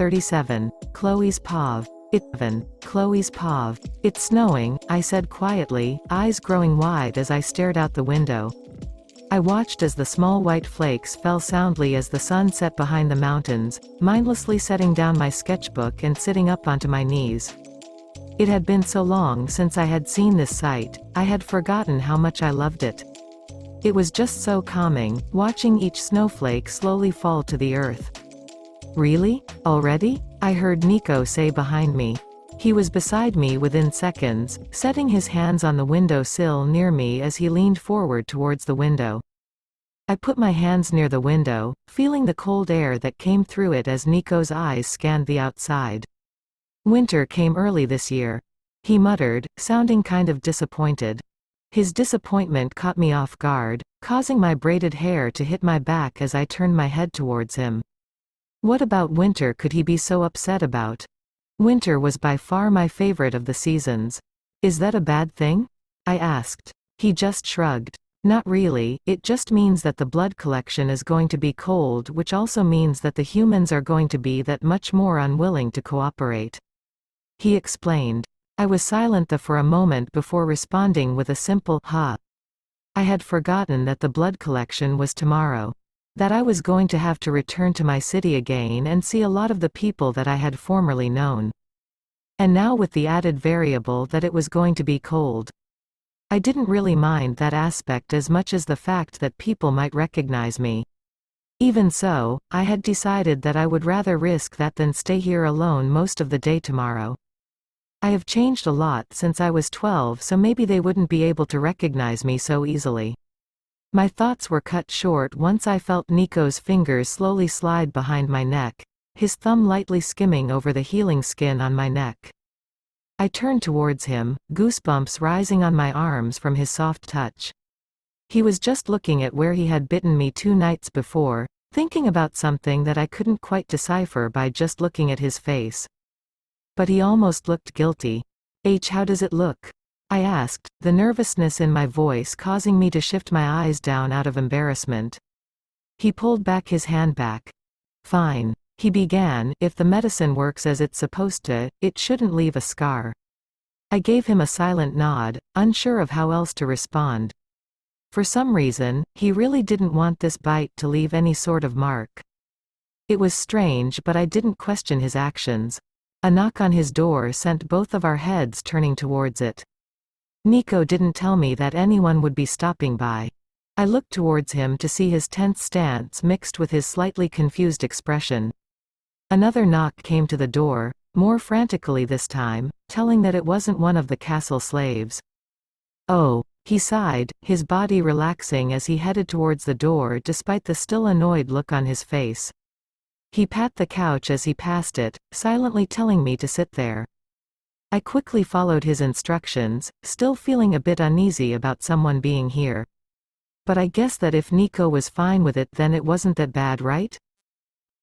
37. Chloe's POV. Chloe's POV. It's snowing, I said quietly, eyes growing wide as I stared out the window. I watched as the small white flakes fell soundly as the sun set behind the mountains, mindlessly setting down my sketchbook and sitting up onto my knees. It had been so long since I had seen this sight, I had forgotten how much I loved it. It was just so calming, watching each snowflake slowly fall to the earth. Really? Already? I heard Nico say behind me. He was beside me within seconds, setting his hands on the window sill near me as he leaned forward towards the window. I put my hands near the window, feeling the cold air that came through it as Nico's eyes scanned the outside. Winter came early this year. He muttered, sounding kind of disappointed. His disappointment caught me off guard, causing my braided hair to hit my back as I turned my head towards him. What about winter could he be so upset about? Winter was by far my favorite of the seasons. Is that a bad thing? I asked. He just shrugged. Not really, it just means that the blood collection is going to be cold, which also means that the humans are going to be that much more unwilling to cooperate. He explained. I was silent for a moment before responding with a simple, "Ha." I had forgotten that the blood collection was tomorrow. That I was going to have to return to my city again and see a lot of the people that I had formerly known. And now with the added variable that it was going to be cold. I didn't really mind that aspect as much as the fact that people might recognize me. Even so, I had decided that I would rather risk that than stay here alone most of the day tomorrow. I have changed a lot since I was 12, so maybe they wouldn't be able to recognize me so easily. My thoughts were cut short once I felt Nico's fingers slowly slide behind my neck, his thumb lightly skimming over the healing skin on my neck. I turned towards him, goosebumps rising on my arms from his soft touch. He was just looking at where he had bitten me 2 nights before, thinking about something that I couldn't quite decipher by just looking at his face. But he almost looked guilty. How does it look? I asked, the nervousness in my voice causing me to shift my eyes down out of embarrassment. He pulled back his hand back. Fine. He began, if the medicine works as it's supposed to, it shouldn't leave a scar. I gave him a silent nod, unsure of how else to respond. For some reason, he really didn't want this bite to leave any sort of mark. It was strange, but I didn't question his actions. A knock on his door sent both of our heads turning towards it. Nico didn't tell me that anyone would be stopping by. I looked towards him to see his tense stance mixed with his slightly confused expression. Another knock came to the door, more frantically this time, telling that it wasn't one of the castle slaves. Oh, he sighed, his body relaxing as he headed towards the door despite the still annoyed look on his face. He pat the couch as he passed it, silently telling me to sit there. I quickly followed his instructions, still feeling a bit uneasy about someone being here. But I guess that if Nico was fine with it then it wasn't that bad, right?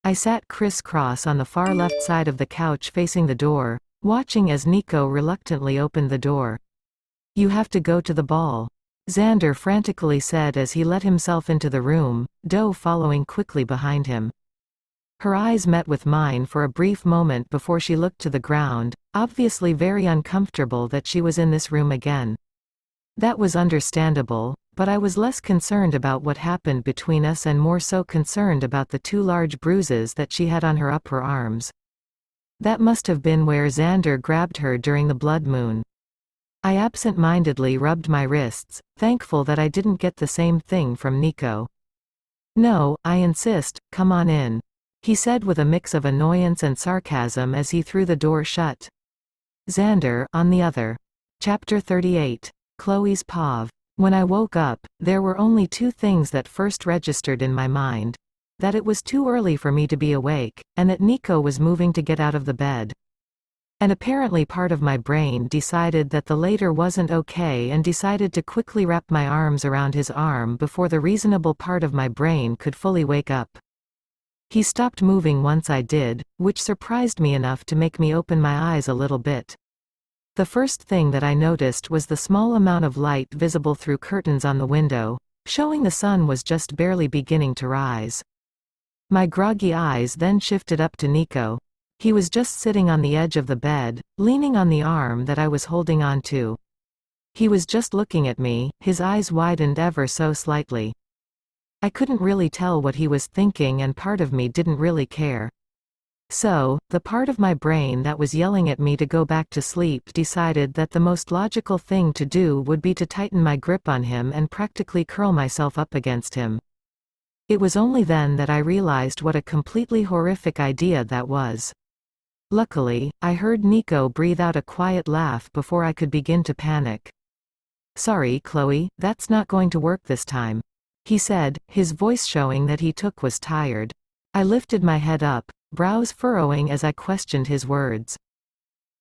I sat criss-cross on the far left side of the couch facing the door, watching as Nico reluctantly opened the door. You have to go to the ball, Xander frantically said as he let himself into the room, Doe following quickly behind him. Her eyes met with mine for a brief moment before she looked to the ground, obviously very uncomfortable that she was in this room again. That was understandable, but I was less concerned about what happened between us and more so concerned about the 2 large bruises that she had on her upper arms. That must have been where Xander grabbed her during the blood moon. I absent-mindedly rubbed my wrists, thankful that I didn't get the same thing from Nico. No, I insist, come on in, he said with a mix of annoyance and sarcasm as he threw the door shut. Xander, on the other. Chapter 38. Chloe's POV. When I woke up, there were only 2 things that first registered in my mind. That it was too early for me to be awake, and that Nico was moving to get out of the bed. And apparently part of my brain decided that the later wasn't okay and decided to quickly wrap my arms around his arm before the reasonable part of my brain could fully wake up. He stopped moving once I did, which surprised me enough to make me open my eyes a little bit. The first thing that I noticed was the small amount of light visible through curtains on the window, showing the sun was just barely beginning to rise. My groggy eyes then shifted up to Nico. He was just sitting on the edge of the bed, leaning on the arm that I was holding on to. He was just looking at me, his eyes widened ever so slightly. I couldn't really tell what he was thinking, and part of me didn't really care. So, the part of my brain that was yelling at me to go back to sleep decided that the most logical thing to do would be to tighten my grip on him and practically curl myself up against him. It was only then that I realized what a completely horrific idea that was. Luckily, I heard Nico breathe out a quiet laugh before I could begin to panic. "Sorry, Chloe, that's not going to work this time," he said, his voice showing that he was tired. I lifted my head up, brows furrowing as I questioned his words.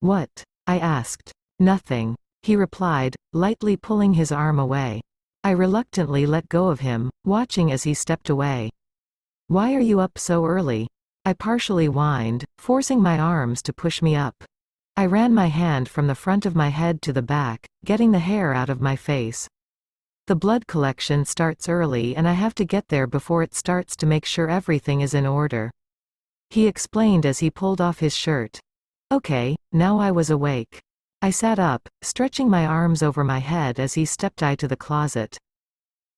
"What?" I asked. "Nothing," he replied, lightly pulling his arm away. I reluctantly let go of him, watching as he stepped away. "Why are you up so early?" I partially whined, forcing my arms to push me up. I ran my hand from the front of my head to the back, getting the hair out of my face. "The blood collection starts early and I have to get there before it starts to make sure everything is in order," he explained as he pulled off his shirt. Okay, now I was awake. I sat up, stretching my arms over my head as he stepped to the closet.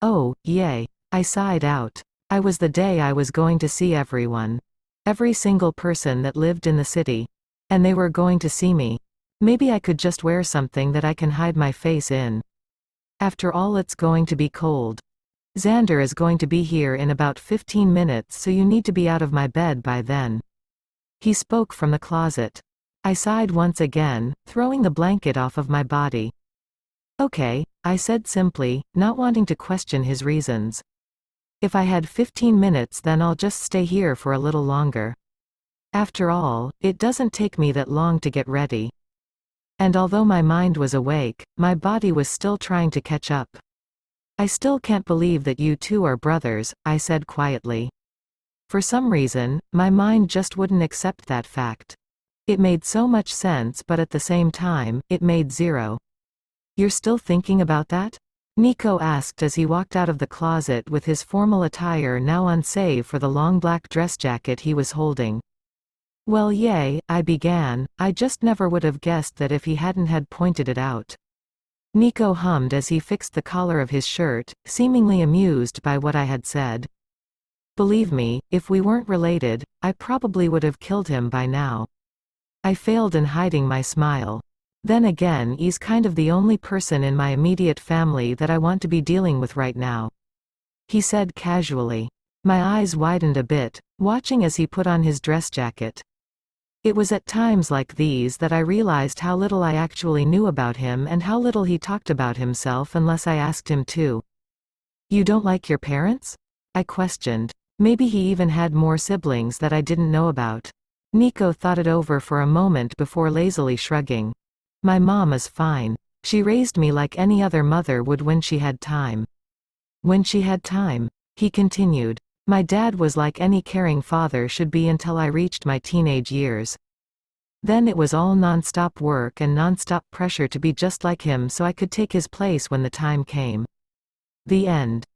"Oh, yay," I sighed out. I was the day I was going to see everyone. Every single person that lived in the city. And they were going to see me. Maybe I could just wear something that I can hide my face in. After all, it's going to be cold. Xander is going to be here in about 15 minutes, so you need to be out of my bed by then. He spoke from the closet. I sighed once again, throwing the blanket off of my body. "Okay," I said simply, not wanting to question his reasons. "If I had 15 minutes, then I'll just stay here for a little longer. After all, it doesn't take me that long to get ready." And although my mind was awake, my body was still trying to catch up. "I still can't believe that you two are brothers," I said quietly. For some reason, my mind just wouldn't accept that fact. It made so much sense, but at the same time, it made zero. "You're still thinking about that?" Nico asked as he walked out of the closet with his formal attire now on save for the long black dress jacket he was holding. "Well, yay," I began. I just never would have guessed that if he hadn't had pointed it out. Nico hummed as he fixed the collar of his shirt, seemingly amused by what I had said. "Believe me, if we weren't related, I probably would have killed him by now." I failed in hiding my smile. "Then again, he's kind of the only person in my immediate family that I want to be dealing with right now," he said casually. My eyes widened a bit, watching as he put on his dress jacket. It was at times like these that I realized how little I actually knew about him and how little he talked about himself unless I asked him to. "You don't like your parents?" I questioned. Maybe he even had more siblings that I didn't know about. Nico thought it over for a moment before lazily shrugging. "My mom is fine. She raised me like any other mother would when she had time." "When she had time," he continued. "My dad was like any caring father should be until I reached my teenage years. Then it was all non-stop work and non-stop pressure to be just like him so I could take his place when the time came." The end.